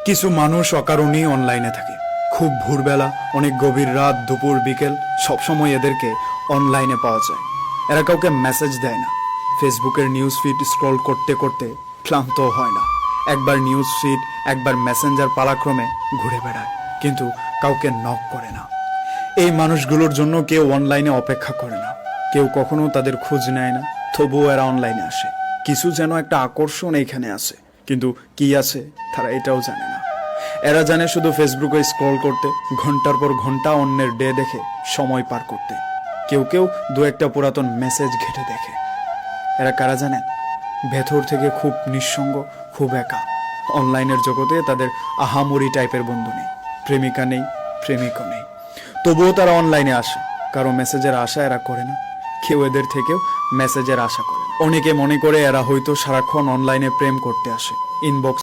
কিছু মানুষ অকারণেই অনলাইনে থাকে। খুব ভোরবেলা, অনেক গভীর রাত, দুপুর, বিকেল, সবসময় এদেরকে অনলাইনে পাওয়া যায়। এরা কাউকে মেসেজ দেয় না, ফেসবুকের নিউজ ফিড স্ক্রল করতে করতে ক্লান্ত হয় না। একবার নিউজ ফিড, একবার মেসেঞ্জার পালাক্রমে ঘুরে বেড়ায়, কিন্তু কাউকে নক করে না। এই মানুষগুলোর জন্য কেউ অনলাইনে অপেক্ষা করে না, কেউ কখনো তাদের খোঁজ নেয় না, তবুও এরা অনলাইনে আসে। কিছু যেন একটা আকর্ষণ এইখানে আছে, কিন্তু কি আছে তারা এটাও জানে না। এরা জানে শুধু ফেসবুকে স্ক্রল করতে, ঘন্টার পর ঘন্টা অন্যের ডে দেখে সময় পার করতে। কেউ কেউ দু একটা পুরাতন মেসেজ ঘেটে দেখে। এরা কারা জানেন? ভেতর থেকে খুব নিঃসঙ্গ, খুব একা। অনলাইনের জগতে তাদের আহামরি টাইপের বন্ধু নেই, প্রেমিকা নেই, প্রেমিকও নেই, তবুও তারা অনলাইনে আসে। কারো মেসেজের আশা এরা করে না, কেউ এদের থেকেও মেসেজের আশা করে না। অনেকে মনে করে এরা হয়তো সারাক্ষণ অনলাইনে প্রেম করতে আসে, ইনবক্স